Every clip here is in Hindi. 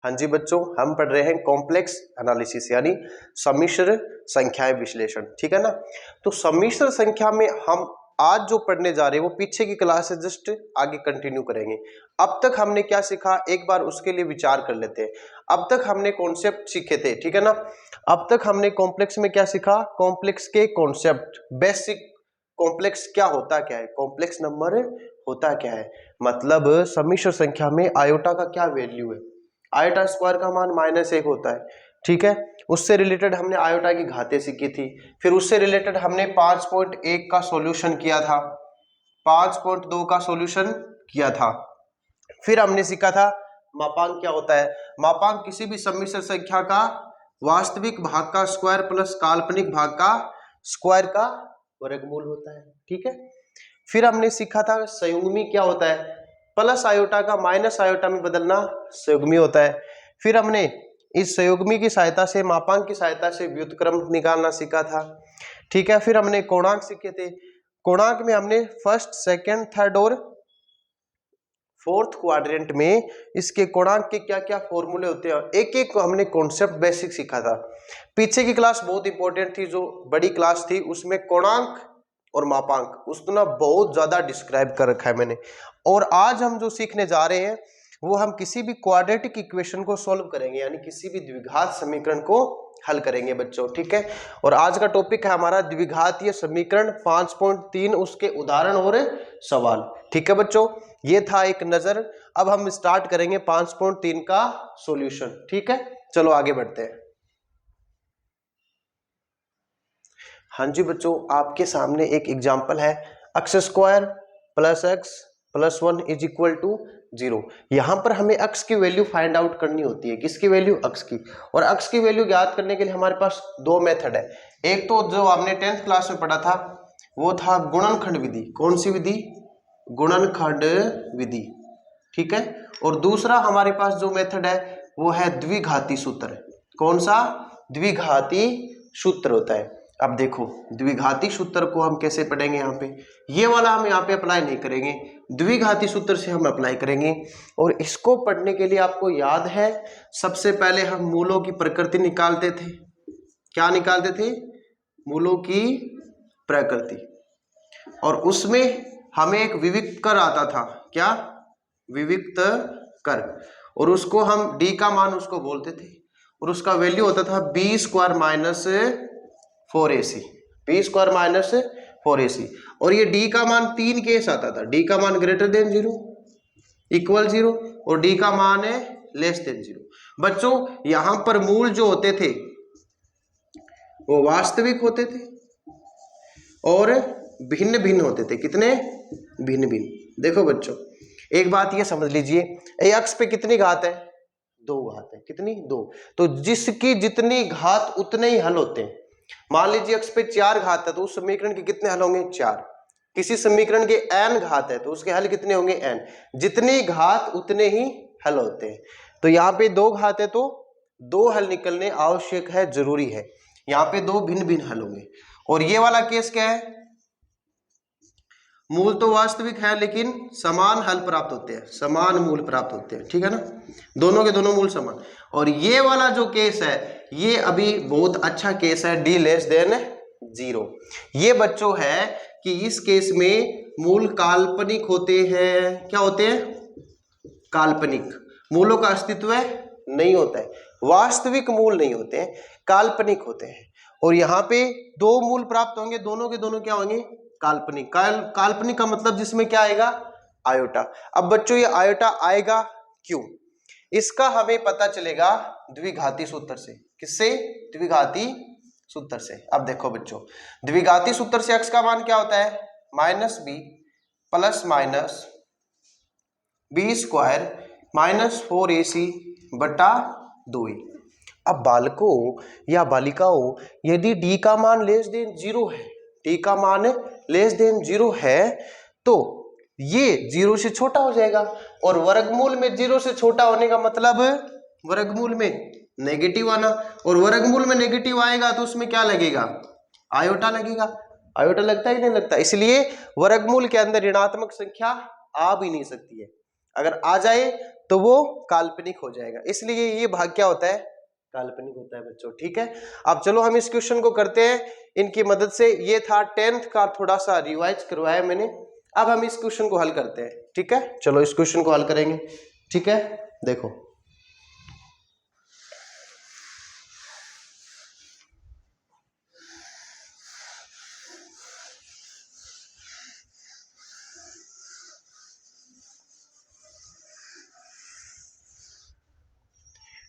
हाँ जी बच्चों, हम पढ़ रहे हैं कॉम्प्लेक्स एनालिसिस यानी सम्मिश्र संख्याएं विश्लेषण, ठीक है ना। तो सम्मिश्र संख्या में हम आज जो पढ़ने जा रहे हैं वो पीछे की क्लास से जस्ट आगे कंटिन्यू करेंगे। अब तक हमने क्या सीखा, एक बार उसके लिए विचार कर लेते हैं। अब तक हमने कॉन्सेप्ट सीखे थे, ठीक है ना। अब तक हमने कॉम्प्लेक्स में क्या सीखा, कॉम्प्लेक्स के कॉन्सेप्ट, बेसिक कॉम्प्लेक्स क्या होता क्या है, कॉम्प्लेक्स नंबर होता क्या है, मतलब सम्मिश्र संख्या में आयोटा का क्या वैल्यू है। आयोटा स्क्वायर का मान -1 होता है, ठीक है। उससे रिलेटेड हमने आयोटा की घातें सीखी थी। फिर उससे रिलेटेड हमने 5.1 का सॉल्यूशन किया था, 5.2 का सॉल्यूशन किया था। फिर हमने सीखा था मापांक क्या होता है। मापांक किसी भी सम्मिश्र संख्या का वास्तविक भाग का स्क्वायर प्लस काल्पनिक भाग का स्क्वायर का वर्गमूल होता है, ठीक है। फिर हमने सीखा था संयुग्मी क्या होता है, प्लस आयोटा का माइनस आयोटा में बदलना संयुग्मी होता है। फिर हमने इस संयुग्मी की सहायता से, मापांक की सहायता से व्युत्क्रम निकालना सीखा था, ठीक है। फिर हमने कोणांक सीखे थे। कोणांक में हमने फर्स्ट, सेकंड, थर्ड और फोर्थ क्वाड्रेंट में इसके कोणांक के क्या क्या फॉर्मूले होते हैं, एक एक हमने कॉन्सेप्ट बेसिक सीखा था। पीछे की क्लास बहुत इंपॉर्टेंट थी, जो बड़ी क्लास थी, उसमें कोणांक और मापांक उसने बहुत ज्यादा डिस्क्राइब कर रखा है मैंने। और आज हम जो सीखने जा रहे हैं वो हम किसी भी क्वाड्रेटिक इक्वेशन को सॉल्व करेंगे, यानी किसी भी द्विघात समीकरण को हल करेंगे बच्चों, ठीक है। और आज का टॉपिक है हमारा द्विघातीय समीकरण 5.3, उसके उदाहरण और सवाल, ठीक है बच्चों। ये था एक नजर। अब हम स्टार्ट करेंगे 5.3 का सॉल्यूशन, ठीक है। चलो आगे बढ़ते हैं। हाँ जी बच्चों, आपके सामने एक एग्जांपल है, x square plus x plus 1 is equal to 0। यहां पर हमें x की वैल्यू फाइंड आउट करनी होती है। किसकी वैल्यू, x की। और x की वैल्यू ज्ञात करने के लिए हमारे पास दो मेथड है। एक तो जो आपने 10th क्लास में पढ़ा था वो था गुणनखंड विधि। कौन सी विधि, गुणनखंड विधि, ठीक है। और दूसरा हमारे पास जो मेथड है वो है द्विघाती सूत्र। कौन सा, द्विघाती सूत्र होता है। अब देखो द्विघाती सूत्र को हम कैसे पढ़ेंगे, यहाँ पे ये वाला हम यहाँ पे अप्लाई नहीं करेंगे, द्विघाती सूत्र से हम अप्लाई करेंगे। और इसको पढ़ने के लिए आपको याद है सबसे पहले हम मूलों की प्रकृति निकालते थे। क्या निकालते थे, मूलों की प्रकृति। और उसमें हमें एक विविक्त कर आता था, क्या, विविक्त कर। और उसको हम d का मान उसको बोलते थे, और उसका वैल्यू होता था b square minus 4ac, b square minus 4ac। और ये d का मान 3 केस आता था, d का मान ग्रेटर देन 0, इक्वल 0, और d का मान है लेस देन 0। बच्चों यहां पर मूल जो होते थे वो वास्तविक होते थे और भिन्न भिन्न होते थे। कितने, भिन्न भिन्न। देखो बच्चों एक बात ये समझ लीजिए, x पे कितनी घात है, 2 घात है। कितनी, 2। तो जिसकी जितनी घात उतने ही हल होते हैं। मान लीजिए x पे 4 घात है तो उस समीकरण के कितने हल होंगे, 4। किसी समीकरण के n घात है तो उसके हल कितने होंगे, n। जितनी घात उतने ही हल होते हैं। तो यहाँ पे 2 घात है तो 2 हल निकलने आवश्यक है, जरूरी है। यहाँ पे 2 भिन्न भिन्न हल होंगे। और ये वाला केस क्या है, मूल तो वास्तविक है लेकिन समान हल प्राप्त होते हैं, समान मूल प्राप्त होते हैं, ठीक है ना, दोनों के दोनों मूल समान। और ये वाला जो केस है ये अभी बहुत अच्छा केस है, d लेस देन 0। ये बच्चों है कि इस केस में मूल काल्पनिक होते हैं। क्या होते हैं, काल्पनिक। मूलों का अस्तित्व नहीं होता है, वास्तविक मूल नहीं होते हैं, काल्पनिक होते हैं। और यहाँ पे 2 मूल प्राप्त होंगे, दोनों के दोनों क्या होंगे, काल्पनिक। काल्पनिक का मतलब जिसमें क्या आएगा, आयोटा। अब बच्चों ये आयोटा आएगा क्यों, इसका हमें पता चलेगा द्विघाती सूत्र से। किससे, द्विघाती सूत्र से। अब देखो बच्चों द्विघाती सूत्र से x का मान क्या होता है, -b plus minus b square minus 4ac बटा 2a। अब बालकों या बालिकाओं यदि d का मान लेस देन 0 है, d का मान लेस देन 0 है तो ये 0 से छोटा हो जाएगा। और वर्गमूल में 0 से छोटा होने का मतलब वर्गमूल में नेगेटिव आना। और वर्गमूल में नेगेटिव आएगा तो उसमें क्या लगेगा, आयोटा लगेगा। आयोटा लगता ही नहीं लगता, इसलिए वर्गमूल के अंदर ऋणात्मक संख्या आ भी नहीं सकती है। अगर आ जाए तो वो काल्पनिक हो जाएगा, इसलिए ये भाग क्या होता है, काल्पनिक होता है बच्चों। ठीक है, अब चलो हम इस क्वेश्चन को करते हैं इनकी मदद से। ये था 10th का, थोड़ा सा रिवाइज करवाया मैंने। अब हम इस क्वेश्चन को हल करते हैं। ठीक है, चलो इस क्वेश्चन को हल करेंगे। ठीक है, देखो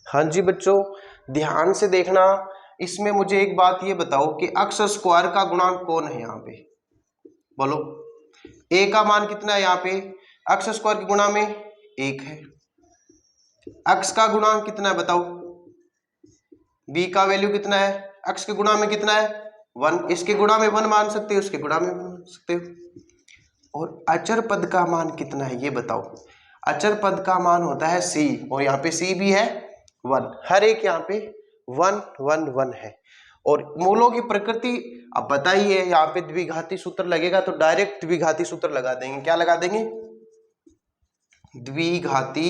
हाँ जी बच्चों, ध्यान से देखना। इसमें मुझे एक बात ये बताओ कि अक्स स्क्वायर का गुणांक कौन है यहाँ पे, बोलो। ए का मान कितना है यहाँ पे, अक्स स्क्वायर के गुणा में 1 है। अक्स का गुणांक कितना है बताओ, बी का वैल्यू कितना है, अक्स के गुणा में कितना है 1, इसके गुणा में 1 मान सकते हो, उसके गुणा में मान सकते हो। और अचर पद का मान कितना है ये बताओ। अचर पद का मान होता है c, और यहाँ पे c भी है 1, हर एक यहाँ पे 1 1 1 है। और मूलों की प्रकृति अब बताइए, यहाँ पे द्विघाती सूत्र लगेगा तो डायरेक्ट द्विघाती सूत्र लगा देंगे। क्या लगा देंगे, द्विघाती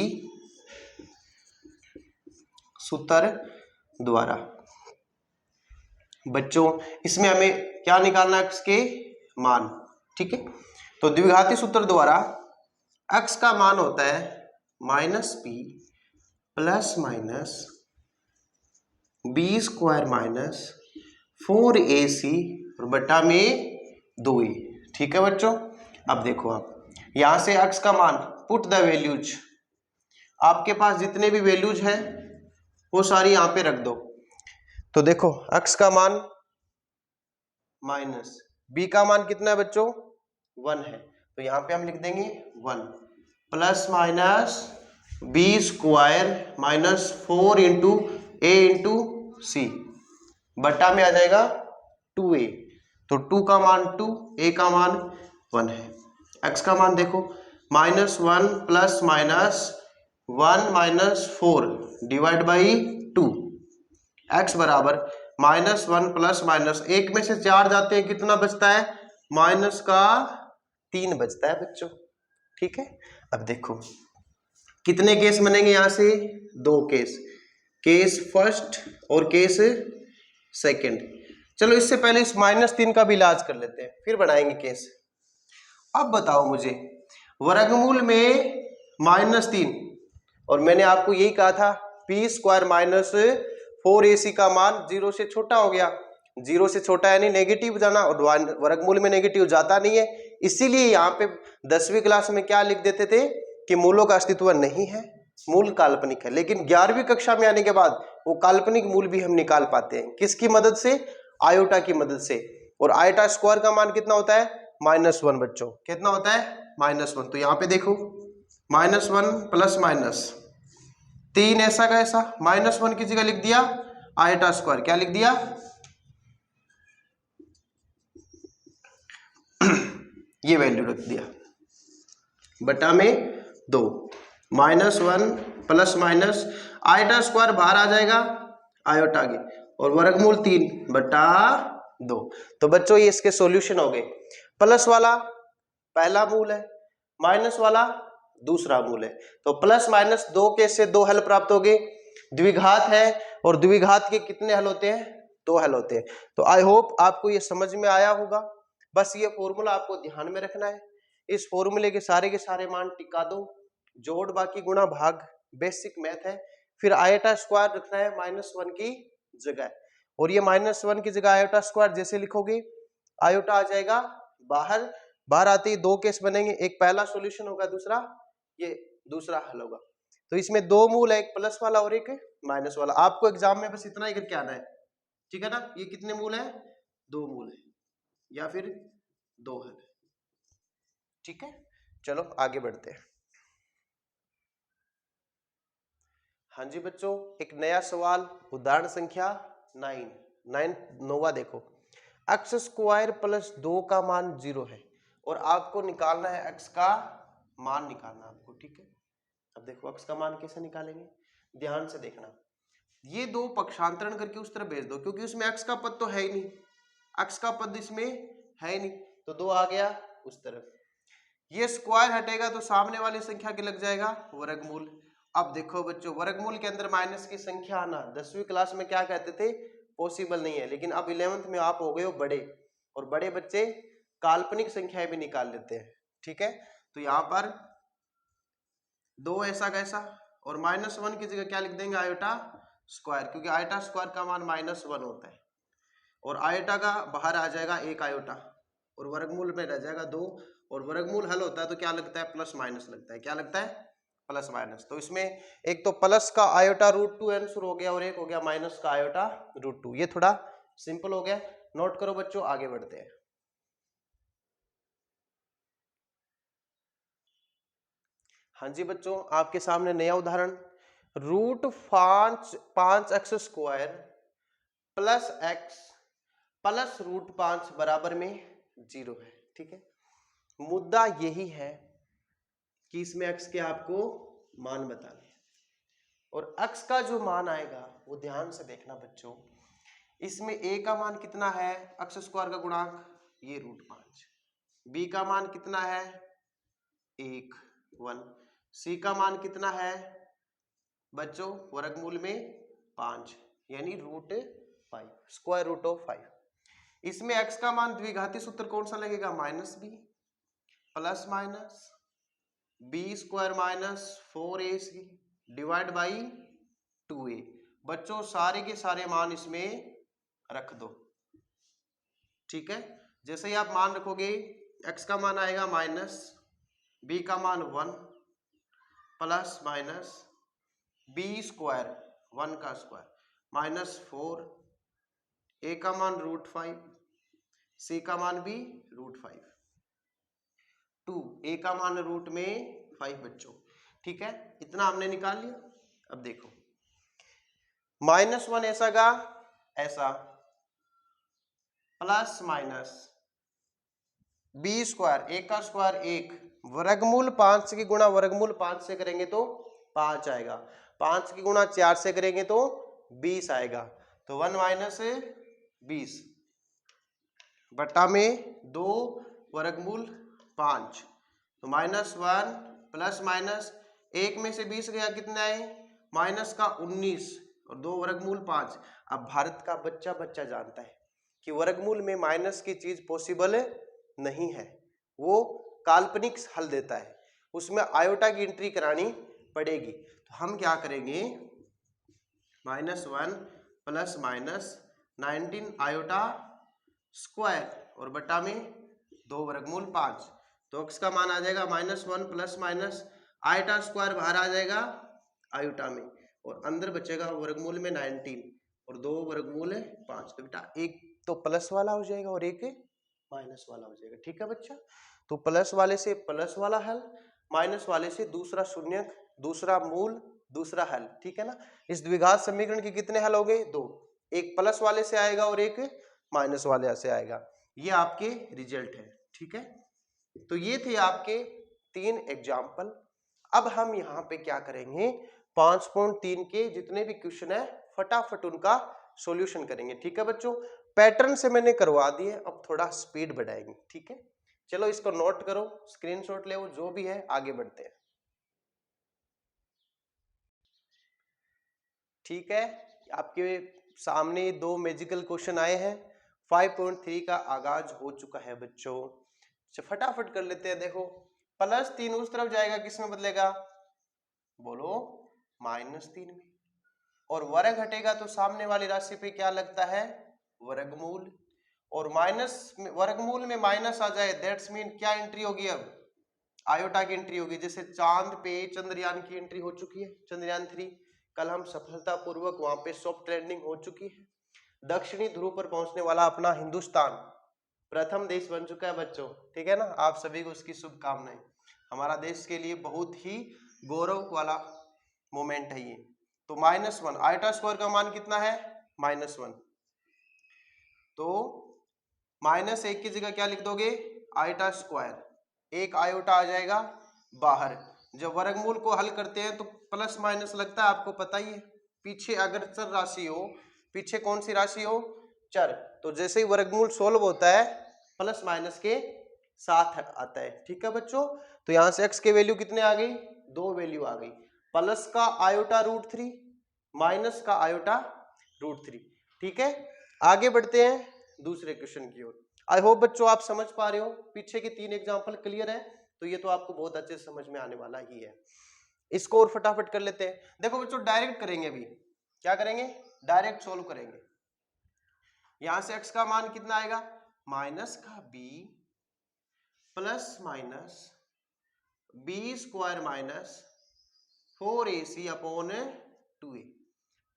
सूत्र द्वारा। बच्चों इसमें हमें क्या निकालना है, अक्स के मान। ठीक है, तो द्विघाती सूत्र द्वारा अक्स का मान होता है -p plus minus B square minus 4ac और बटा में 2a। ठीक है बच्चों, अब देखो आप यहां से अक्स का मान, पुट द वैल्यूज, आपके पास जितने भी वैल्यूज हैं वो सारी यहां पे रख दो। तो देखो अक्स का मान माइनस, बी का मान कितना है बच्चों 1 है, तो यहां पे हम लिख देंगे 1 plus minus B square minus 4 into A into C, बटा में आ जाएगा 2a। तो 2 का मान 2, a का मान 1 है। x का मान देखो -1 plus minus 1 minus 4 divide by 2, x बराबर -1 प्लस माइनस 1 में से 4 जाते हैं, कितना बचता है, माइनस का 3 बचता है बच्चों। ठीक है, अब देखो कितने केस बनेंगे यहां से, 2 केस, केस फर्स्ट और केस सेकंड। चलो इससे पहले इस -3 का भी इलाज कर लेते हैं, फिर बनाएंगे केस। अब बताओ मुझे वर्गमूल में -3, और मैंने आपको यही कहा था पी स्क्वायर माइनस 4ac का मान 0 से छोटा हो गया, 0 से छोटा यानी नेगेटिव जाना, और वर्गमूल में नेगेटिव जाता नहीं है, इसीलिए यहाँ पे 10वीं क्लास में क्या लिख देते थे कि मूलों का अस्तित्व नहीं है, मूल काल्पनिक है। लेकिन 11वीं कक्षा में आने के बाद वो काल्पनिक मूल भी हम निकाल पाते हैं, किसकी मदद से, आयोटा की मदद से। और आयोटा स्क्वायर का मान कितना होता है -1 बच्चों, कितना होता है -1। तो यहाँ पे देखो -1 प्लस माइनस 3 ऐसा का ऐसा, -1 की जगह लिख दिया आयोटा स्क्वायर, क्या लिख दिया ये वैल्यू रख दिया, बटा में 2, -1 प्लस माइनस आयोटा स्क्वायर बाहर आ जाएगा, आयोटा के, और वर्गमूल 3 बटा 2। तो बच्चों ये इसके सॉल्यूशन हो गए। प्लस वाला पहला मूल है, माइनस वाला दूसरा मूल है, तो प्लस माइनस 2 के से 2 हल प्राप्त हो गए। द्विघात है और द्विघात के कितने हल होते हैं, 2 हल होते हैं। तो आई होप आपको ये समझ में आया होगा। बस ये फॉर्मूला आपको ध्यान में रखना है, इस फॉर्मूले के सारे मान टिका दो, जोड़ बाकी गुणा भाग बेसिक मैथ है। फिर आयोटा स्क्वायर रखना है -1 की जगह, और ये -1 की जगह आयोटा स्क्वायर जैसे लिखोगे आयोटा आ जाएगा बाहर, बाहर आते ही 2 केस बनेंगे, एक पहला सॉल्यूशन होगा, दूसरा ये दूसरा हल होगा। तो इसमें 2 मूल है, एक प्लस वाला और एक माइनस वाला। आपको एग्जाम में बस इतना ही करके आना है, ठीक है ना। ये कितने मूल है, 2 मूल है या फिर 2 हल, ठीक है। चलो आगे बढ़ते हैं। हाँ जी बच्चों, एक नया सवाल, उदाहरण संख्या 9 देखो, x स्क्वायर प्लस 2 का मान 0 है और आपको निकालना है x का मान निकालना आपको, ठीक है। अब देखो x का मान कैसे निकालेंगे, ध्यान से देखना। ये 2 पक्षांतरण करके उस तरफ भेज दो, क्योंकि उसमें x का पद तो है ही नहीं, x का पद इसमें है ही नहीं, तो 2 आ गया उस तरफ। ये स्क्वायर हटेगा तो सामने वाली संख्या के लग जाएगा वर्गमूल, अब देखो बच्चों, वर्गमूल के अंदर माइनस की संख्या आना 10वीं क्लास में क्या कहते थे, पॉसिबल नहीं है, लेकिन अब 11th में आप हो गए हो बड़े, और बड़े बच्चे काल्पनिक संख्याएं भी निकाल लेते हैं। ठीक है, तो यहाँ पर 2 ऐसा कैसा, और -1 की जगह क्या लिख देंगे, आयोटा स्क्वायर, क्योंकि आयोटा स्क्वायर का मान -1 होता है, और आयोटा का बाहर आ जाएगा 1 आयोटा, और वर्गमूल में रह जाएगा 2, और वर्गमूल हल होता है तो क्या लगता है, प्लस माइनस लगता है। क्या लगता है, प्लस माइनस। तो इसमें एक तो प्लस का आयोटा √2 आंसर हो गया, और एक हो गया माइनस का आयोटा √2। ये थोड़ा सिंपल हो गया, नोट करो बच्चों, आगे बढ़ते हैं। हाँ जी बच्चों, आपके सामने नया उदाहरण, √5x² प्लस x प्लस √5 बराबर में 0 है। ठीक है, मुद्दा यही है कि इसमें x के आपको मान बताने हैं, और x का जो मान आएगा वो ध्यान से देखना बच्चों, इसमें a का मान कितना है, x² का गुणांक ये √5, b का मान कितना है 1 c का मान कितना है बच्चों, वर्गमूल में 5 यानी √5, स्क्वायर रूट ऑफ 5। इसमें x का मान द्विघाती सूत्र कौन सा लगेगा, -b plus minus b² -4ac divide by 2a। बच्चों सारे के सारे मान इसमें रख दो। ठीक है, जैसे ही आप मान रखोगे, x का मान आएगा माइनस, b का मान 1 प्लस माइनस b² 1 का स्क्वायर -4, a का मान √5, c का मान भी √5, 2 a का मान √5 बच्चों। ठीक है, इतना हमने निकाल लिया। अब देखो, -1 ऐसा का ऐसा प्लस माइनस b², 1 का स्क्वायर 1, वर्गमूल 5 की गुणा वर्गमूल 5 से करेंगे तो 5 आएगा, 5 की गुणा 4 से करेंगे तो 20 आएगा, तो 1 माइनस 20 बटा में 2 वर्गमूल 5, तो -1 प्लस माइनस 1 में से 20 गया, कितना है माइनस का 19, और 2 वर्गमूल 5। अब भारत का बच्चा बच्चा जानता है कि वर्गमूल में माइनस की चीज पॉसिबल नहीं है, वो काल्पनिक हल देता है, उसमें आयोटा की एंट्री करानी पड़ेगी। तो हम क्या करेंगे, -1 प्लस माइनस 19 आयोटा स्क्वायर और बटा में 2 वर्गमूल 5, तो x का मान आ जाएगा -1 प्लस माइनस आयोटा स्क्वायर बाहर आ जाएगा आयोटा में, और अंदर बचेगा वर्गमूल में 19 और 2 वर्गमूल 5। तो बेटा एक तो प्लस वाला हो जाएगा और एक माइनस वाला हो जाएगा। ठीक है बच्चा, तो प्लस वाले से प्लस वाला हल, माइनस वाले से दूसरा शून्यक, दूसरा मूल, दूसरा हल। ठीक है ना, इस द्विघात समीकरण के कितने हल हो गए, 2, एक प्लस वाले से आएगा और एक माइनस वाले से आएगा। ये आपके रिजल्ट है। ठीक है, तो ये थे आपके 3 एग्जाम्पल। अब हम यहाँ पे क्या करेंगे, 5.3 के जितने भी क्वेश्चन है फटाफट उनका सॉल्यूशन करेंगे। ठीक है बच्चों, पैटर्न से मैंने करवा दिए, अब थोड़ा स्पीड बढ़ाएंगे। ठीक है, चलो इसको नोट करो, स्क्रीनशॉट ले, जो भी है आगे बढ़ते हैं। ठीक है, आपके सामने 2 मैजिकल क्वेश्चन आए हैं। 5.3 का आगाज हो चुका है बच्चों, फटाफट कर लेते हैं। देखो, +3 उस तरफ जाएगा, किसमें बदलेगा, बोलो -3 में, और वर्ग हटेगा तो सामने वाली राशि पे क्या लगता है, वर्गमूल, और माइनस वर्गमूल में माइनस आ जाए, दैट्स मीन क्या एंट्री होगी, अब आयोटा की एंट्री होगी। जैसे चांद पे चंद्रयान की एंट्री हो चुकी है, चंद्रयान 3 कल हम सफलतापूर्वक वहां पे सॉफ्ट लैंडिंग हो चुकी है। दक्षिणी ध्रुव पर पहुंचने वाला अपना हिंदुस्तान प्रथम देश बन चुका है बच्चों। ठीक है ना, आप सभी को उसकी शुभकामनाएं। हमारा देश के लिए बहुत ही गौरव वाला मोमेंट है ये। तो -1, आयोटा स्क्वायर का मान कितना है, -1, तो -1 की जगह क्या लिख दोगे, आयोटा स्क्वायर, एक आयोटा आ जाएगा बाहर। जब वर्गमूल को हल करते हैं तो प्लस माइनस लगता है, आपको पता ही है। पीछे अगर चर राशि हो, पीछे कौन सी राशि हो, चर, तो जैसे ही वर्गमूल सोल्व होता है प्लस माइनस के साथ आता है। ठीक है बच्चों, तो यहां से x के वैल्यू कितने आ गई, 2 वैल्यू आ गई। प्लस का आयोटा √3 माइनस का आयोटा √3। ठीक है, आगे बढ़ते हैं दूसरे क्वेश्चन की ओर। आई होप बच्चों आप समझ पा रहे हो, पीछे के 3 एग्जाम्पल क्लियर है, तो ये तो आपको बहुत अच्छे से समझ में आने वाला ही है। इसको और फटाफट कर लेते हैं। देखो बच्चों डायरेक्ट करेंगे, अभी क्या करेंगे, डायरेक्ट सोल्व करेंगे। यहां से x का मान कितना आएगा, माइनस का b plus minus b² minus 4ac upon 2a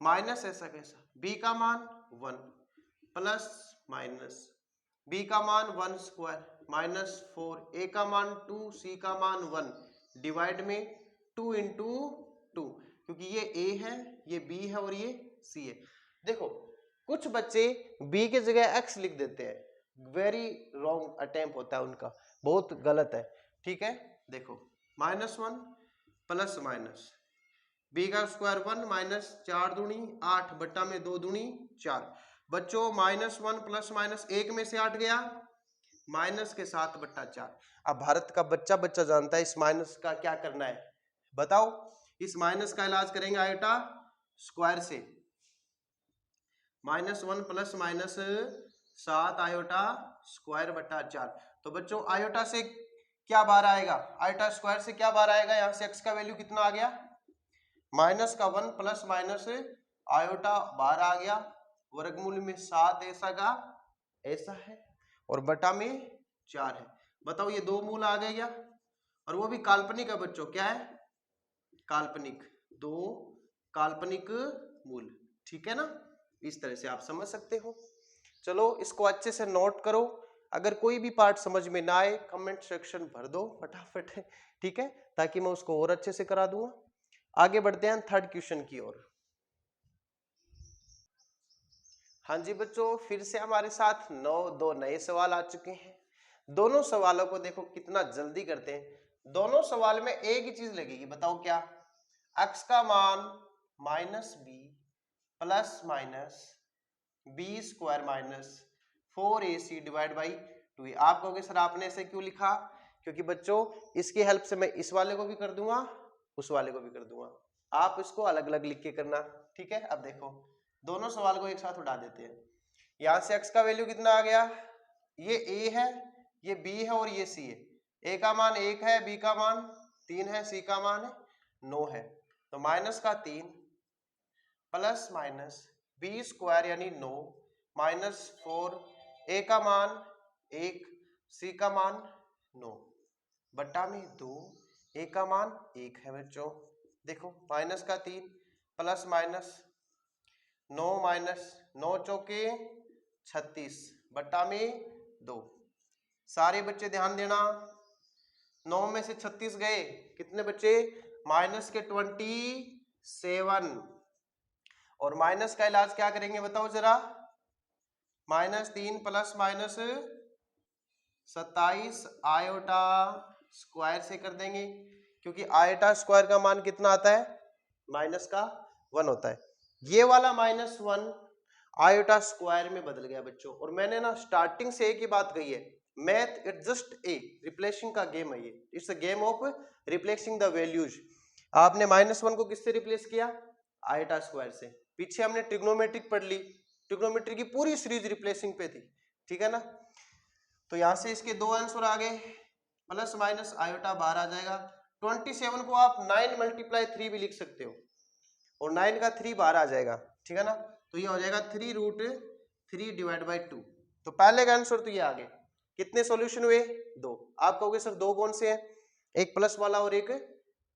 minus ऐसा कैसा, b का मान 1 प्लस माइनस b का मान 1² माइनस 4, a का मान 2, c का मान 1 डिवाइड में 2 इंटू 2, क्योंकि ये a है, ये b है और ये c है। देखो कुछ बच्चे b के जगह x लिख देते हैं, वेरी रॉन्ग अटेम्प्ट होता है उनका, बहुत गलत है। ठीक है, देखो -1 प्लस माइनस b का स्क्वायर 1 माइनस 4 दूनी 8 बट्टा में 2 दूनी 4। बच्चों -1 प्लस माइनस 1 में से 8 गया, माइनस के 7 बट्टा 4। अब भारत का बच्चा बच्चा जानता है इस माइनस का क्या करना है, बताओ। इस माइनस का इलाज करेंगे आयोटा स्क्वायर से, -1 प्लस माइनस 7 आयोटा स्क्वायर बट्टा 4। तो बच्चों आयोटा से क्या बाहर आएगा, आयोटा स्क्वायर से क्या बाहर आएगा, यहां से x का वैल्यू कितना आ गया, माइनस का 1 प्लस माइनस आयोटा बाहर आ गया, वर्गमूल में 7 ऐसा का ऐसा है और बटा में 4 है। बताओ ये 2 मूल आ गए क्या, और वो भी काल्पनिक है बच्चों, क्या है, काल्पनिक, 2 काल्पनिक मूल। ठीक है ना, इस तरह से आप समझ सकते हो। चलो इसको अच्छे से नोट करो, अगर कोई भी पार्ट समझ में ना आए कमेंट सेक्शन भर दो फटाफट, ठीक है, ताकि मैं उसको और अच्छे से करा दूंगा। आगे बढ़ते हैं थर्ड क्वेश्चन की ओर। हाँ जी बच्चों, फिर से हमारे साथ 2 नए सवाल आ चुके हैं। दोनों सवालों को देखो कितना जल्दी करते हैं। दोनों सवाल में एक ही चीज लगेगी, बताओ क्या, x का मान -b plus minus b² minus 4ac divide by 2a। आप कहोगे सर आपने ऐसे क्यों लिखा, क्योंकि बच्चों इसकी हेल्प से मैं इस वाले को भी कर दूंगा, उस वाले को भी कर दूंगा, आप इसको अलग अलग लिख के करना। ठीक है, अब देखो दोनों सवाल को एक साथ उठा देते हैं। यहां से x का वैल्यू कितना आ गया, ये a है, ये b है और ये c है। a का मान 1 है, b का मान 3 है, c का मान 9 है। तो -3 प्लस माइनस b² यानी 9 माइनस 4, a का मान 1, c का मान 9 बट्टा में 2, a का मान 1 है बच्चों। देखो -3 प्लस माइनस 9 माइनस 9 चौके 36 बट्टा में 2। सारे बच्चे ध्यान देना, 9 में से 36 गए, कितने बच्चे, माइनस के 27। और माइनस का इलाज क्या करेंगे बताओ जरा, -3 प्लस माइनस 27 आयोटा स्क्वायर से कर देंगे, क्योंकि आयोटा स्क्वायर का मान कितना आता है, -1 होता है। ये वाला -1 आयोटा स्क्वायर में बदल गया बच्चों। और मैंने ना स्टार्टिंग से एक ही बात कही है, math it just a replacing का गेम है, ये it's a game of replacing the values. आपने -1 को किससे रिप्लेस किया, आयोटा स्क्वायर से। पीछे हमने ट्रिग्नोमेट्रिक पढ़ ली, ट्रिग्नोमेट्री की पूरी सीरीज रिप्लेसिंग पे थी, ठीक है ना। तो यहां से इसके 2 आंसर आ गए, प्लस माइनस आयोटा बाहर आ जाएगा। 27 को आप 9 × 3 भी लिख सकते हो, और 9 का 3 बाहर आ जाएगा, ठीक है ना। तो ये हो जाएगा 3√3 डिवाइड बाई 2। तो पहले का आंसर तो ये आ गए। कितने सॉल्यूशन हुए, 2। आप कहोगे सर 2 कौन से हैं, एक प्लस वाला और एक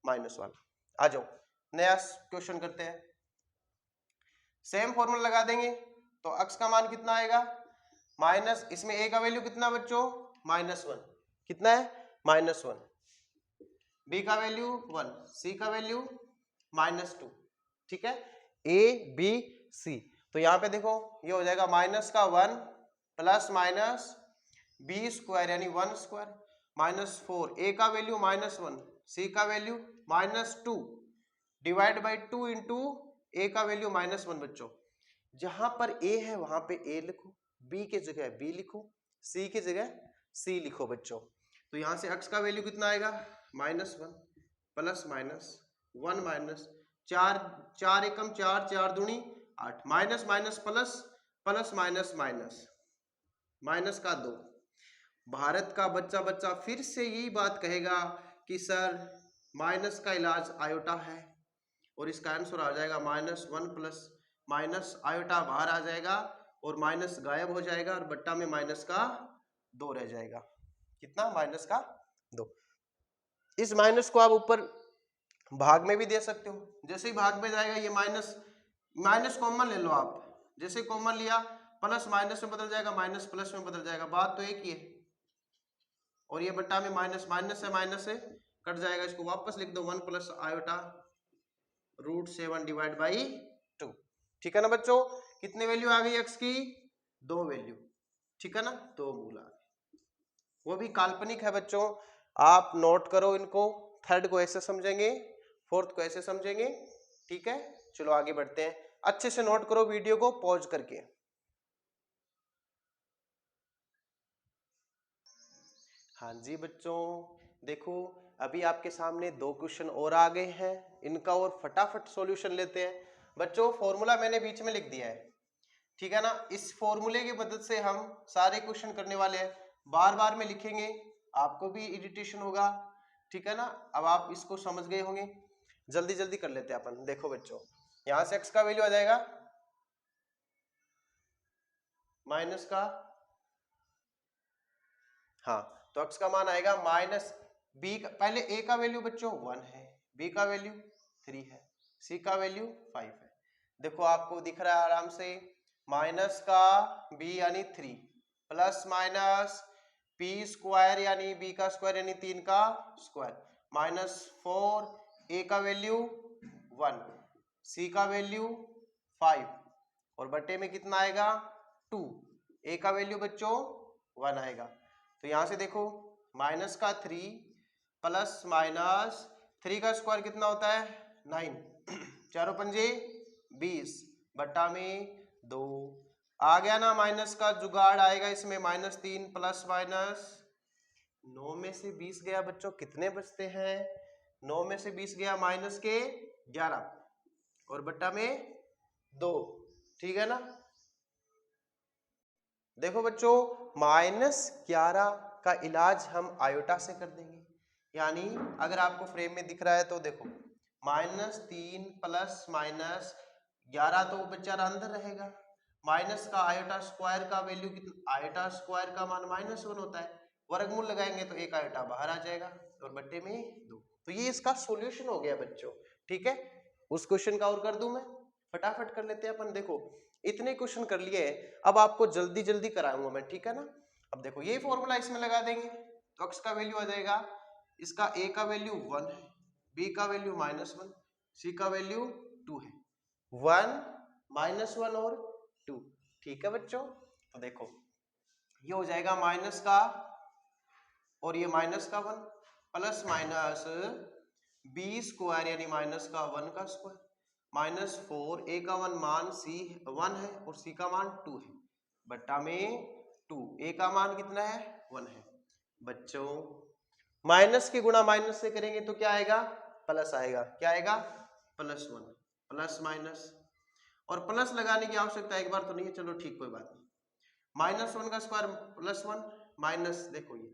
माइनस वाला। आ जाओ नया क्वेश्चन करते हैं, सेम फॉर्मूला लगा देंगे। तो x का मान कितना आएगा, माइनस, इसमें a का वैल्यू कितना बच्चों, -1, कितना है, -1, b का वैल्यू 1, c का वैल्यू -2, ठीक है, a b c। तो यहां पे देखो ये हो जाएगा माइनस का 1 प्लस माइनस b² यानी 1² -4, a का वैल्यू -1, c का value -2 divide by 2 into a का वैल्यू -1। बच्चों जहां पर a है वहां पे a लिखो, b की जगह b लिखो, c की जगह c लिखो बच्चों। तो यहां से x का वैल्यू कितना आएगा, -1 प्लस माइनस 1 माइनस 4, 4 एकम 4, 4 दूनी 8, minus minus plus, plus minus minus, minus का 2। भारत का बच्चा बच्चा फिर से यही बात कहेगा कि सर माइनस का इलाज आयोटा है, और इसका आंसर आ जाएगा -1 प्लस माइनस आयोटा बाहर आ जाएगा और माइनस गायब हो जाएगा और बट्टा में माइनस का 2 रह जाएगा। कितना? माइनस का 2। इस माइनस को आप ऊपर भाग में भी दे सकते हो। जैसे ही भाग में जाएगा ये माइनस, माइनस कॉमन ले लो आप, जैसे कॉमन लिया प्लस माइनस में बदल जाएगा, माइनस प्लस में बदल जाएगा, बात तो एक ही है। और ये बट्टा में माइनस, माइनस से कट जाएगा, इसको वापस लिख दो 1 प्लस आयोटा √7 डिवाइड बाई 2। ठीक है ना बच्चों? कितने वैल्यू आ गई एक्स की? 2 वैल्यू। ठीक है ना? 2 मूल आ गए, वो भी काल्पनिक है बच्चों, आप नोट करो इनको। थर्ड को ऐसे समझेंगे, फोर्थ को ऐसे समझेंगे। ठीक है, चलो आगे बढ़ते हैं। अच्छे से नोट करो वीडियो को पॉज करके। हाँ जी बच्चों, देखो अभी आपके सामने 2 क्वेश्चन और आ गए हैं, इनका और फटाफट सॉल्यूशन लेते हैं। बच्चों फॉर्मूला मैंने बीच में लिख दिया है, ठीक है ना? इस फॉर्मूले की मदद से हम सारे क्वेश्चन करने वाले हैं। बार बार में लिखेंगे, आपको भी इरिटेशन होगा। ठीक है ना? अब आप इसको समझ गए होंगे, जल्दी जल्दी कर लेते हैं अपन। देखो बच्चों, यहां से x का वैल्यू आ जाएगा माइनस का, हाँ तो x का मान आएगा माइनस b का, पहले a का वैल्यू बच्चों 1 है, b का वैल्यू 3 है, c का वैल्यू 5 है। देखो आपको दिख रहा है आराम से, माइनस का b यानी 3 प्लस माइनस p स्क्वायर यानी b का स्क्वायर यानी 3 का स्क्वायर माइनस 4, a का वैल्यू 1, c का वैल्यू 5 और बट्टे में कितना आएगा 2, a का वैल्यू बच्चों 1 आएगा। तो यहां से देखो माइनस का 3 प्लस माइनस 3 का स्क्वायर कितना होता है 9, चारों पंजे 20 बट्टा में 2 आ गया ना। माइनस का जुगाड़ आएगा इसमें, -3 प्लस माइनस 9 में से 20 गया बच्चों, कितने बचते हैं 9 में से 20 गया माइनस के 11 और बट्टा में 2। ठीक है ना? देखो बच्चों -11 का इलाज हम आयोटा से कर देंगे, यानी अगर आपको फ्रेम में दिख रहा है तो देखो -3 प्लस माइनस 11 तो बेचारा अंदर रहेगा, माइनस का आयोटा स्क्वायर का वैल्यू कितना, आयोटा स्क्वायर का मान -1 होता है, वर्गमूल लगाएंगे तो एक आयोटा बाहर आ जाएगा और बट्टे में 2। तो ये इसका सॉल्यूशन हो गया बच्चों। ठीक है, उस क्वेश्चन का और कर दूं मैं, फटाफट कर लेते हैं अपन। देखो इतने क्वेश्चन कर लिए, अब आपको जल्दी जल्दी कराऊंगा मैं। ठीक है ना? अब देखो ये फॉर्मूला इसमें लगा देंगे तो x का वैल्यू आ जाएगा, इसका a का वैल्यू 1 है, b का वैल्यू -1, c का वैल्यू 2 है, 1 -1 और 2। ठीक है बच्चों? तो देखो ये हो जाएगा माइनस का और ये माइनस का 1 प्लस माइनस b स्क्वायर यानी माइनस का 1 का स्क्वायर -4, a का 1 मान c 1 है और c का मान 2 है, बट्टा में 2, a का मान कितना है 1 है। बच्चों माइनस की गुणा माइनस से करेंगे तो क्या आएगा प्लस आएगा, क्या आएगा +1 प्लस माइनस, और प्लस लगाने की आवश्यकता एक बार तो नहीं है, चलो ठीक कोई बात नहीं। -1 का स्क्वायर +1 माइनस, देखो ये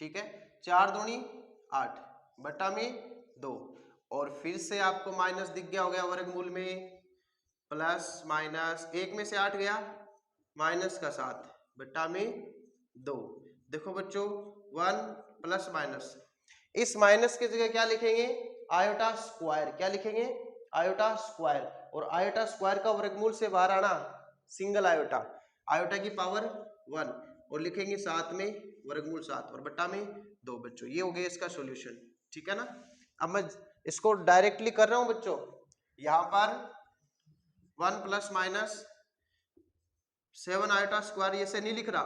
ठीक है 4 दूनी 8 बटा में 2 और फिर से आपको माइनस दिख गया हो गया वर्गमूल में, प्लस माइनस 1 में से 8 गया माइनस का 7 बटा में 2। देखो बच्चों 1 प्लस माइनस, इस माइनस की जगह क्या लिखेंगे आयोटा स्क्वायर, क्या लिखेंगे आयोटा स्क्वायर, और आयोटा स्क्वायर का वर्गमूल से बाहर आना सिंगल आयोटा, आयोटा की पावर 1 और लिखेंगे साथ में वर्गमूल 7 और बट्टा में 2। बच्चों ये हो गया इसका सॉल्यूशन। ठीक है ना? अब मैं इसको डायरेक्टली कर रहा हूं बच्चों, यहां पर 1 प्लस माइनस 7 आयोटा स्क्वायर ये से नहीं लिख रहा,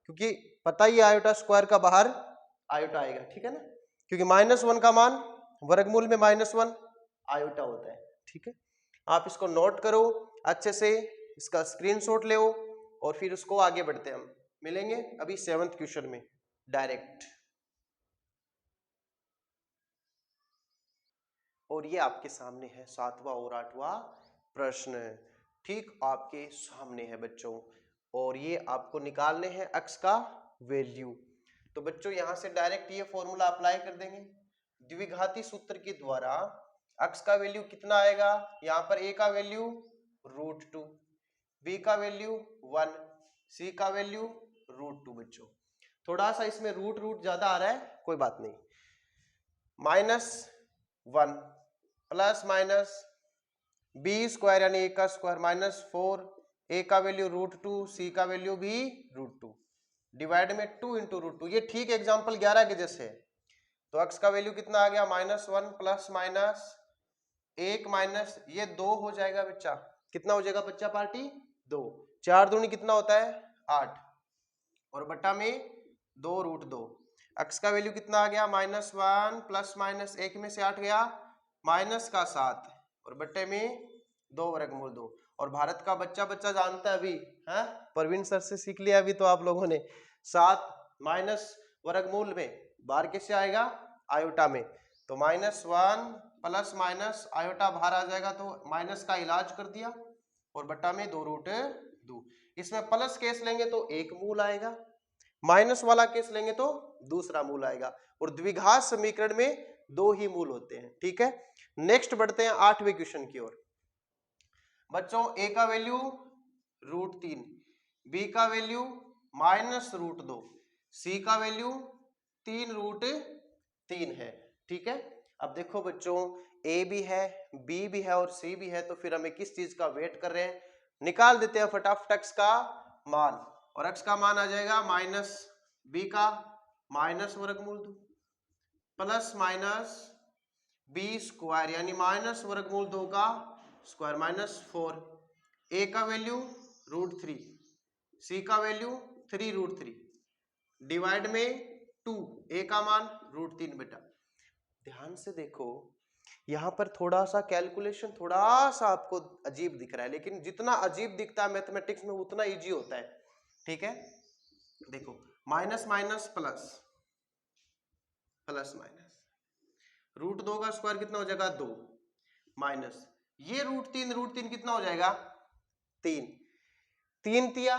क्योंकि पता ही आयोटा स्क्वायर का बाहर आयोटा आएगा। ठीक है ना? क्योंकि -1 का मान वर्गमूल में -1 आयोटा होता है। ठीक है, आप इसको नोट करो अच्छे से, इसका स्क्रीनशॉट ले और फिर उसको आगे बढ़ते हैं, हम मिलेंगे अभी 7th क्वेश्चन में डायरेक्ट। और ये आपके सामने है 7वां और 8वां प्रश्न, ठीक आपके सामने है बच्चों। और ये आपको निकालने हैं x का वैल्यू। तो बच्चों यहां से डायरेक्ट ये फॉर्मूला अप्लाई कर देंगे। द्विघाती सूत्र के द्वारा x का वैल्यू कितना आएगा, यहाँ पर a का वैल्यू √2, b का वैल्यू 1, c का वैल्यू √2। बच्चों थोड़ा सा इसमें रूट ज्यादा आ रहा है, कोई बात नहीं। -1 प्लस माइनस b² यानी a का स्क्वायर -4, a का वैल्यू √2, c का वैल्यू भी √2, डिवाइड में 2 इंटू √2। ये ठीक एग्जाम्पल 11 के जैसे है। तो x का वैल्यू कितना आ गया, -1 प्लस माइनस 1 माइनस ये 2 हो जाएगा बच्चा। कितना हो जाएगा बच्चा पार्टी, 2। 4 दूनी कितना होता है, 8, और बट्टा में 2√2। x का वैल्यू कितना आ गया, -1 प्लस माइनस 1 में से 8 गया, माइनस का 7, और बट्टे में 2√2। और भारत का बच्चा जानता है अभी, है परवीन सर से सीख लिया अभी तो आप लोगों ने। 7 माइनस वर्गमूल में बाहर कैसे आएगा, आयोटा में। तो -1 प्लस माइनस आयोटा बाहर आ जाएगा, तो माइनस का इलाज कर दिया, और बट्टा में 2√2। इसमें प्लस केस लेंगे तो एक मूल आएगा, माइनस वाला केस लेंगे तो दूसरा मूल आएगा, और द्विघात समीकरण में 2 ही मूल होते हैं। ठीक है, नेक्स्ट बढ़ते हैं 8वें क्वेश्चन की ओर। बच्चों a का वैल्यू √3, b का वैल्यू -√2, c का वैल्यू 3√3 है। ठीक है, अब देखो बच्चों a भी है, b भी है और c भी है, तो फिर हमें किस चीज का वेट कर रहे हैं, निकाल देते हैं फटाफट x का मान। और x का मान आ जाएगा -b का -√2 प्लस माइनस b² यानी -√2 का स्क्वायर -4, a का वैल्यू √3, c का वैल्यू 3√3, डिवाइड में 2, a का मान √3। बेटा ध्यान से देखो, यहां पर थोड़ा सा कैलकुलेशन थोड़ा सा आपको अजीब दिख रहा है, लेकिन जितना अजीब दिखता है मैथमेटिक्स में उतना इजी होता है। ठीक है, देखो minus minus plus, plus minus, √2 का स्क्वायर कितना हो जाएगा, 2, माइनस ये √3 कितना हो जाएगा, 3, 3 तिया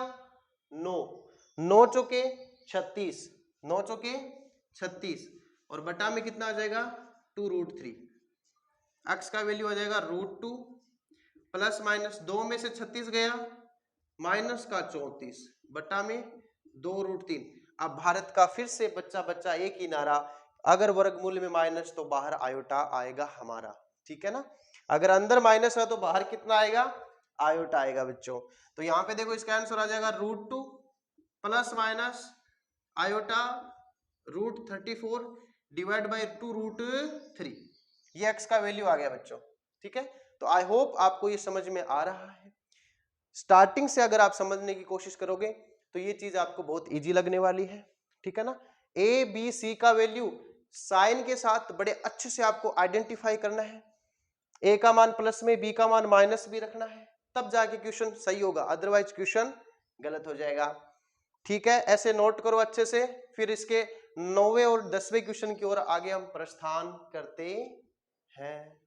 9, 9 चौके 36, 9 चौके 36, और बटा में कितना आ जाएगा 2√3। x का वैल्यू आ जाएगा √2 प्लस माइनस 2 में से 36 गया, माइनस का 34, बटा में 2√3। अब भारत का फिर से बच्चा एक ही नारा, अगर वर्गमूल में माइनस तो बाहर आयोटा आएगा हमारा। ठीक है ना, अगर अंदर माइनस है तो बाहर कितना आएगा, आयोटा आएगा बच्चों। तो यहाँ पे देखो इसका आंसर आ जाएगा √2 plus minus iota √34 divide by 2√3। ये x का वैल्यू आ गया बच्चों। ठीक है, तो आई होप आपको ये समझ में आ रहा है। स्टार्टिंग से अगर आप समझने की कोशिश करोगे तो ये चीज आपको बहुत इजी लगने वाली है। ठीक है ना, ए बी सी का वैल्यू साइन के साथ बड़े अच्छे से आपको आइडेंटिफाई करना है। ए का मान प्लस में, बी का मान माइनस भी रखना है, तब जाके क्वेश्चन सही होगा, अदरवाइज क्वेश्चन गलत हो जाएगा। ठीक है, ऐसे नोट करो अच्छे से, फिर इसके 9वें और 10वें क्वेश्चन की ओर आगे हम प्रस्थान करते हैं।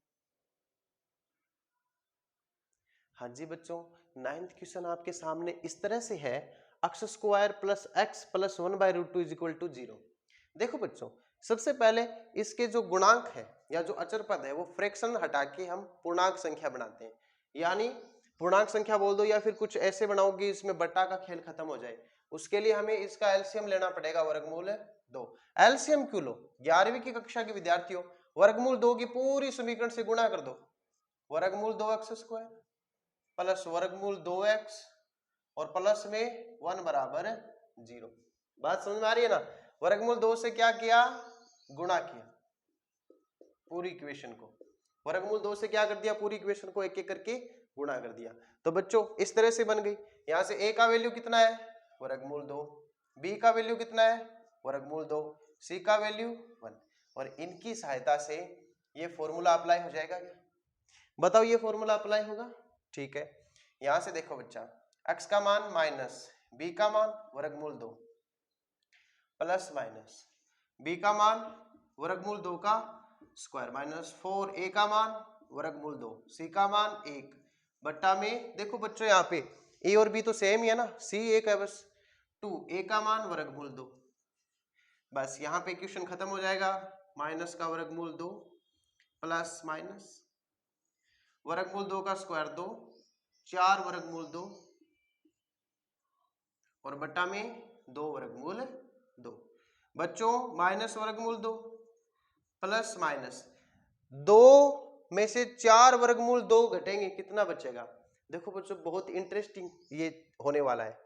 हाँ जी बच्चों, 9th क्वेश्चन आपके सामने इस तरह से है, x² प्लस x प्लस 1/√2 = 0। देखो बच्चों, सबसे पहले इसके जो गुणांक है या जो अचर पद है वो फ्रैक्शन हटा के हम पूर्णांक संख्या बनाते हैं, यानी पूर्णांक संख्या बोल दो या फिर कुछ ऐसे बनाओगे इसमें बट्टा का खेल खत्म हो जाए। उसके लिए हमें इसका एलसीएम लेना पड़ेगा, वर्गमूल 2। एलसीएम क्यों लो, 11वीं की कक्षा के विद्यार्थियों, वर्गमूल 2 की पूरी समीकरण से गुणा कर दो, वर्गमूल 2x² प्लस वर्गमूल 2x और प्लस में 1 बराबर 0। बात समझ में आ रही है ना, वर्गमूल 2 से क्या किया, गुणा किया पूरी इक्वेशन को, वर्गमूल 2 से क्या कर दिया, पूरी इक्वेशन को एक एक करके गुणा कर दिया। तो बच्चों इस तरह से बन गई। यहां से a का वैल्यू कितना है, वर्गमूल 2, b का वैल्यू कितना है, वर्गमूल 2, c का वैल्यू 1, और इनकी सहायता से ये फॉर्मूला अप्लाई हो जाएगा क्या, बताओ ये फॉर्मूला अप्लाई होगा। ठीक है, यहां से देखो बच्चा, x का मान माइनस, b का मान वर्गमूल 2 प्लस माइनस b का मान वर्गमूल 2 का स्क्वायर माइनस 4 ए का मान वर्गमूल 2 सी का मान 1 बट्टा में देखो बच्चों यहाँ पे ए और बी तो सेम ही है ना, सी 1 है बस 2 ए का मान वर्गमूल 2। बस यहाँ पे इक्वेशन खत्म हो जाएगा, माइनस का वर्गमूल 2 प्लस माइनस वर्गमूल 2 का स्क्वायर 2 4 वर्गमूल 2 और बट्टा में 2 वर्गमूल 2। बच्चों माइनस वर्गमूल 2 प्लस माइनस 2 में से 4 वर्गमूल 2 घटेंगे, कितना बचेगा? देखो बच्चों बहुत इंटरेस्टिंग ये होने वाला है।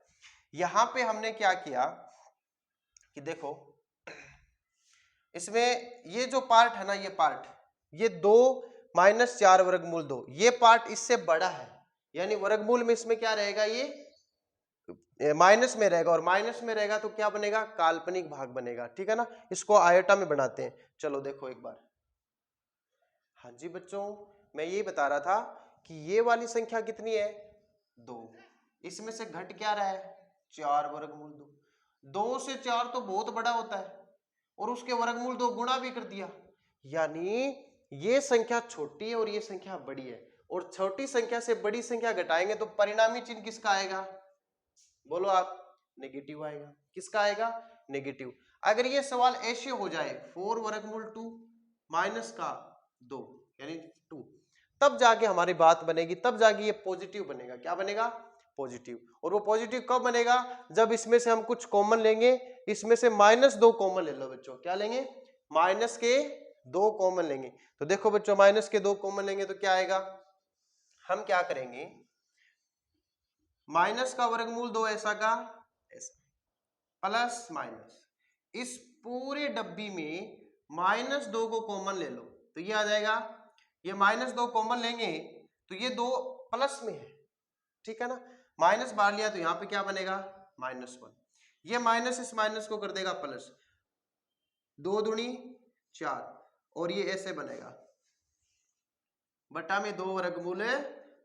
यहां पे हमने क्या किया कि देखो इसमें ये जो पार्ट है ना, ये पार्ट ये 2 माइनस 4 वर्गमूल 2 ये पार्ट इससे बड़ा है, यानी वर्गमूल में इसमें क्या रहेगा, ये माइनस में रहेगा और माइनस में रहेगा तो क्या बनेगा, काल्पनिक भाग बनेगा। ठीक है ना, इसको आयोटा में बनाते हैं। चलो देखो एक बार। हाँ जी बच्चों, मैं ये बता रहा था कि ये वाली संख्या कितनी है 2, इसमें से घट क्या रहा है 4 वर्गमूल 2। 2 से 4 तो बहुत बड़ा होता है और उसके वर्गमूल 2 गुणा भी कर दिया, यानी ये संख्या छोटी है और ये संख्या बड़ी है, और छोटी संख्या से बड़ी संख्या घटाएंगे तो परिणामी चिन्ह किसका आएगा, बोलो आप, नेगेटिव आएगा। किसका आएगा, नेगेटिव। अगर ये सवाल ऐसे हो जाए 4 वर्गमूल 2 माइनस का 2 यानी 2, तब जाके हमारी बात बनेगी, तब जाके ये पॉजिटिव बनेगा। क्या बनेगा, पॉजिटिव। और वो पॉजिटिव कब बनेगा, जब इसमें से हम कुछ कॉमन लेंगे, इसमें से -2 कॉमन ले लो बच्चों। क्या लेंगे, माइनस के 2 कॉमन लेंगे। तो देखो बच्चों माइनस के 2 कॉमन लेंगे तो क्या आएगा, हम क्या करेंगे, माइनस का वर्गमूल 2 ऐसा का ऐसा प्लस माइनस, इस पूरे डब्बी में -2 को कॉमन ले लो तो ये आ जाएगा, ये -2 कॉमन लेंगे तो ये 2 प्लस में है। ठीक है ना, माइनस बाहर लिया तो यहां पे क्या बनेगा, -1। ये माइनस इस माइनस को कर देगा प्लस, 2 दूनी 4 और ये ऐसे बनेगा बटा में 2 वर्गमूल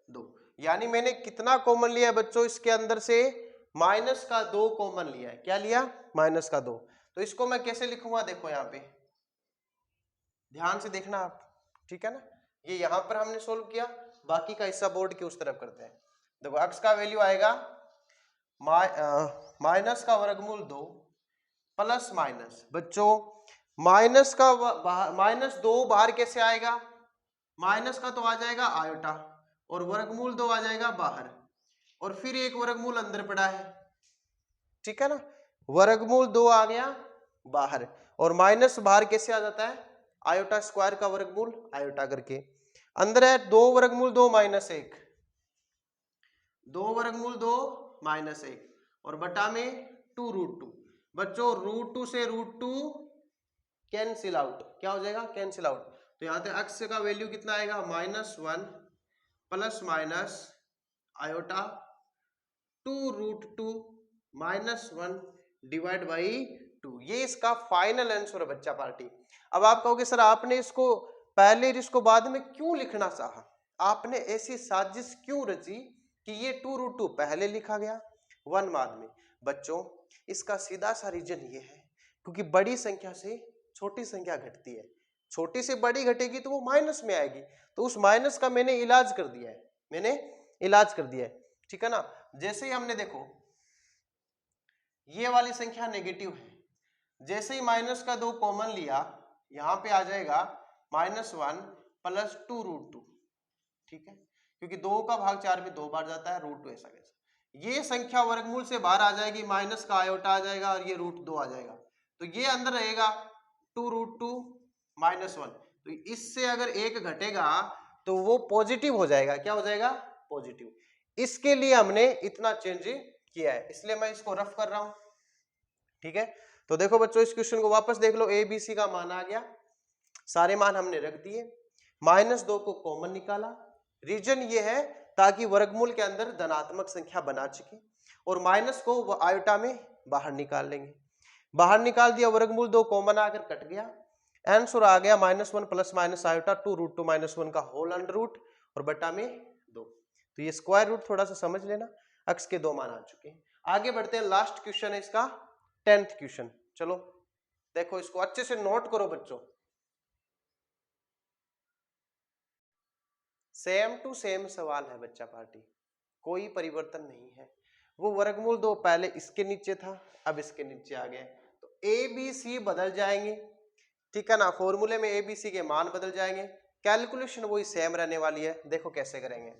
2। यानी मैंने कितना कॉमन लिया है बच्चों, इसके अंदर से माइनस का 2 कॉमन लिया है। क्या लिया, माइनस का 2। तो इसको मैं कैसे लिखूंगा, देखो यहाँ पे ध्यान से देखना आप। ठीक है ना, ये यहां पर हमने सोल्व किया, बाकी का हिस्सा बोर्ड के उस तरफ करते हैं। देखो x का वैल्यू आएगा माइनस का वर्गमूल 2 प्लस माइनस, बच्चों माइनस का -2 बाहर कैसे आएगा, माइनस का तो आ जाएगा आयोटा और वर्गमूल 2 आ जाएगा बाहर और फिर एक वर्गमूल अंदर पड़ा है। ठीक है ना, वर्गमूल 2 आ गया बाहर और माइनस बाहर कैसे आ जाता है, आयोटा स्क्वायर का वर्गमूल आयोटा करके। अंदर है 2 वर्गमूल 2 -1, 2 वर्गमूल 2 -1 और बटा में 2√2। बच्चों √2 से √2 कैंसिल आउट, क्या हो जाएगा, कैंसिल आउट। तो यहां पे x का वैल्यू कितना आएगा, -1 plus minus iota 2√2 -1 divide by 2। ये इसका फाइनल आंसर है बच्चा पार्टी। अब आप कहोगे सर आपने इसको पहले इसको बाद में क्यों लिखना चाहा, आपने ऐसी साजिश क्यों रची कि ये 2√2 पहले लिखा गया 1 बाद में। बच्चों इसका सीधा सा रीजन ये है क्योंकि बड़ी संख्या से छोटी संख्या घटती है, छोटी से बड़ी घटेगी तो वो माइनस में आएगी, तो उस माइनस का मैंने इलाज कर दिया है, मैंने इलाज कर दिया है। ठीक है ना, जैसे ही हमने देखो ये वाली संख्या नेगेटिव है, जैसे ही माइनस का 2 कॉमन लिया यहां पे आ जाएगा -1 प्लस 2√2। ठीक है, क्योंकि 2 का भाग 4 में 2 बार जाता है, √2 ऐसा कैसा, ये संख्या वर्गमूल से बाहर आ जाएगी, माइनस का आयोटा आ जाएगा और ये √2 आ जाएगा, तो ये अंदर रहेगा 2√2 -1। तो इससे अगर एक घटेगा तो वो पॉजिटिव हो जाएगा, क्या हो जाएगा, पॉजिटिव। इसके लिए हमने इतना चेंज किया है, इसलिए मैं इसको रफ कर रहा हूं। ठीक है, तो देखो बच्चों इस क्वेश्चन को वापस देख लो, ए बी सी का मान आ गया, सारे मान हमने रख दिए, -2 को कॉमन निकाला। रीजन ये है ताकि वर्गमूल के अंदर धनात्मक संख्या बना सके, और माइनस को वो आयोटा में बाहर निकाल लेंगे, बाहर निकाल दिया, वर्गमूल 2 कॉमन आकर कट गया, आंसर आ गया -1 प्लस माइनस आयोटा 2√2 -1 का होल अंडर रूट और बटा में 2। तो ये स्क्वायर रूट थोड़ा सा समझ लेना, x के 2 मान आ चुके हैं। आगे बढ़ते हैं, लास्ट क्वेश्चन है इसका 10th क्वेश्चन। चलो देखो इसको अच्छे से नोट करो बच्चों। सेम टू सेम सवाल है बच्चा पार्टी, कोई परिवर्तन नहीं है। वो वर्गमूल 2 पहले इसके नीचे था, अब इसके नीचे आ गया, तो ए बी सी बदल जाएंगे, ठीक है ना, फॉर्मूले में ए बी सी के मान बदल जाएंगे, कैलकुलेशन वही सेम रहने वाली है। देखो कैसे करेंगे,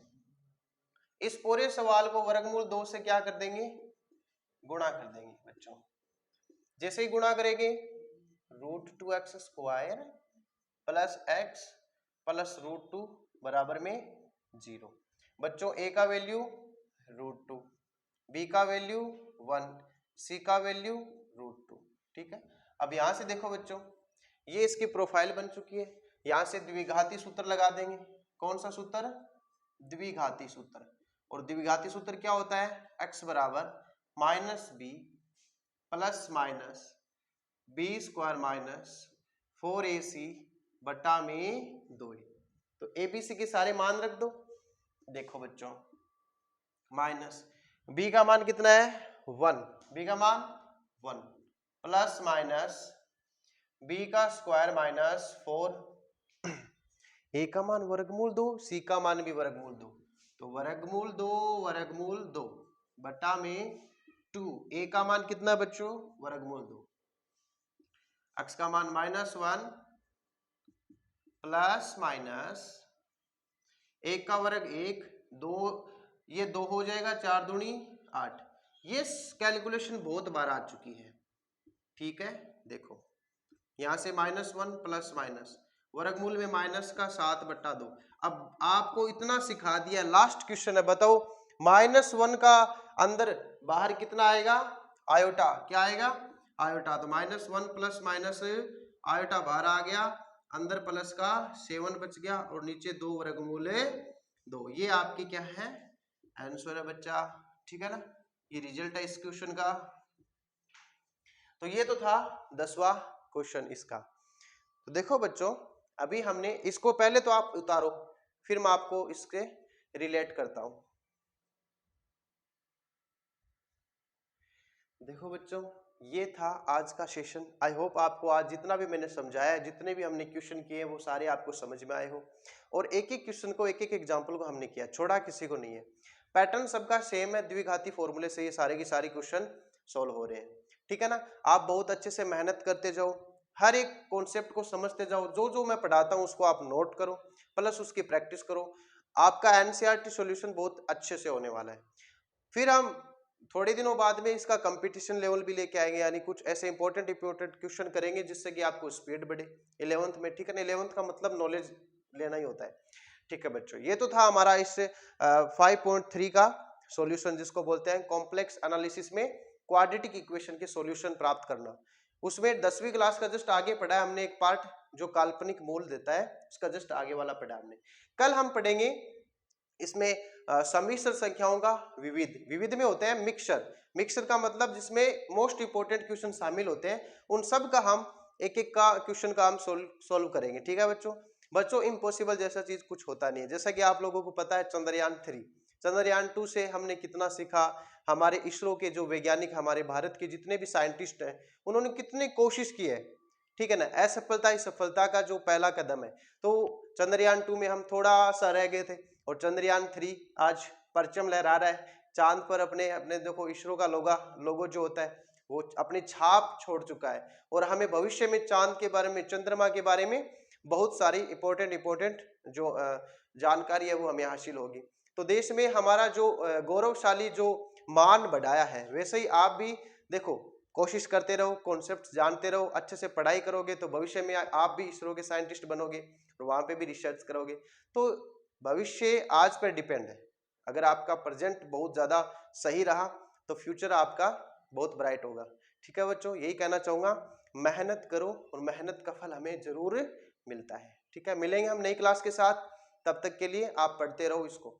इस पूरे सवाल को वर्गमूल 2 से क्या कर देंगे, गुणा कर देंगे बच्चों। जैसे ही गुणा करेंगे √2x² प्लस x प्लस √2 बराबर में 0। बच्चों a का वैल्यू √2, b का वैल्यू 1, c का वैल्यू √2, ठीक है। अब यहां से देखो बच्चों, ये इसकी प्रोफाइल बन चुकी है, यहां से द्विघाती सूत्र लगा देंगे। कौन सा सूत्र, द्विघाती सूत्र। और द्विघाती सूत्र क्या होता है, x बराबर -b plus minus b² minus 4ac बटा में 2a। तो abc के सारे मान रख दो। देखो बच्चों, माइनस b का मान कितना है 1, b का मान 1 प्लस माइनस b का स्क्वायर माइनस 4, a का मान वर्गमूल 2, c का मान भी वर्गमूल 2, तो वर्गमूल 2 बटा में 2। a का मान कितना बच्चों, वर्गमूल 2, x का मान -1 प्लस माइनस 1 का वर्ग 1, 2, ये 2 हो जाएगा, 4 दूनी 8। ये कैलकुलेशन बहुत बार आ चुकी है, ठीक है। देखो यहां से -1 प्लस माइनस, वर्गमूल में माइनस का 7/2। अब आपको इतना सिखा दिया, लास्ट क्वेश्चन है, बताओ -1 का अंदर बाहर कितना आएगा, आयोटा, क्या आएगा, आयोटा। तो -1 प्लस माइनस आयोटा बाहर आ गया, अंदर प्लस का 7 बच गया, और नीचे 2 वर्गमूल 2। ये आपकी क्या है, आंसर है बच्चा, ठीक है ना। ये रिजल्ट है इस क्वेश्चन का। तो ये तो था 10वां क्वेश्चन इसका। तो देखो बच्चों, अभी हमने इसको, पहले तो आप उतारो, फिर मैं आपको इसके रिलेट करता हूं। देखो बच्चों, ये था आज का सेशन। आई होप आपको आज जितना भी मैंने समझाया, जितने भी हमने क्वेश्चन किए, वो सारे आपको समझ में आए हो। और एक एक क्वेश्चन को, एक एक एग्जाम्पल को हमने किया, छोड़ा किसी को नहीं है। पैटर्न सबका सेम है, द्विघाती फॉर्मूले से ये सारे की सारी क्वेश्चन सॉल्व हो रहे हैं, ठीक है ना। आप बहुत अच्छे से मेहनत करते जाओ, हर एक कॉन्सेप्ट को समझते जाओ, जो जो मैं पढ़ाता हूँ उसको आप नोट करो, प्लस उसकी प्रैक्टिस करो। आपका एनसीईआरटी सॉल्यूशन बहुत अच्छे से होने वाला है। फिर हम थोड़े दिनों बाद में इसका कंपटीशन लेवल भी लेके आएंगे, यानी कुछ ऐसे इंपॉर्टेंट क्वेश्चन करेंगे जिससे कि आपको स्पीड बढ़े 11th में, ठीक है ना। 11th का मतलब नॉलेज लेना ही होता है, ठीक है बच्चों। ये तो था हमारा इस 5.3 का सॉल्यूशन, जिसको बोलते हैं कॉम्प्लेक्स एनालिसिस में क्वाड्रेटिक इक्वेशन के सॉल्यूशन प्राप्त करना। उसमें 10वीं क्लास का जस्ट आगे पढ़ा है हमने एक पार्ट, जो काल्पनिक मूल देता है, उसका जस्ट आगे वाला पढ़ा हमने। कल हम पढ़ेंगे इसमें सम्मिश्र संख्याओं का विविध। विविध में होते हैं मिक्सचर, मिक्सचर का मतलब जिसमें मोस्ट इंपोर्टेंट क्वेश्चन शामिल होते हैं, उन सब का हम एक एक का क्वेश्चन का हम सोल्व करेंगे, ठीक है बच्चों। बच्चों इम्पॉसिबल जैसा चीज कुछ होता नहीं है, जैसा कि आप लोगों को पता है चंद्रयान 3, चंद्रयान 2 से हमने कितना सीखा। हमारे इसरो के जो वैज्ञानिक, हमारे भारत के जितने भी साइंटिस्ट हैं, उन्होंने कितनी कोशिश की है, ठीक है ना। असफलता ही सफलता का जो पहला कदम है। तो चंद्रयान 2 में हम थोड़ा सा रह गए थे, और चंद्रयान 3 आज परचम लहरा रहा है चांद पर। अपने अपने देखो इसरो का लोगो जो होता है, वो अपनी छाप छोड़ चुका है, और हमें भविष्य में चांद के बारे में, चंद्रमा के बारे में बहुत सारी इंपॉर्टेंट जो जानकारी है वो हमें हासिल होगी। तो देश में हमारा जो गौरवशाली जो मान बढ़ाया है, वैसे ही आप भी देखो कोशिश करते रहो, कॉन्सेप्ट जानते रहो, अच्छे से पढ़ाई करोगे तो भविष्य में आप भी इसरो के साइंटिस्ट बनोगे, और वहां पे भी रिसर्च करोगे। तो भविष्य आज पर डिपेंड है। अगर आपका प्रेजेंट बहुत ज्यादा सही रहा तो फ्यूचर आपका बहुत ब्राइट होगा, ठीक है बच्चों। यही कहना चाहूंगा, मेहनत करो और मेहनत का फल हमें जरूर मिलता है, ठीक है। मिलेंगे हम नई क्लास के साथ, तब तक के लिए आप पढ़ते रहो इसको।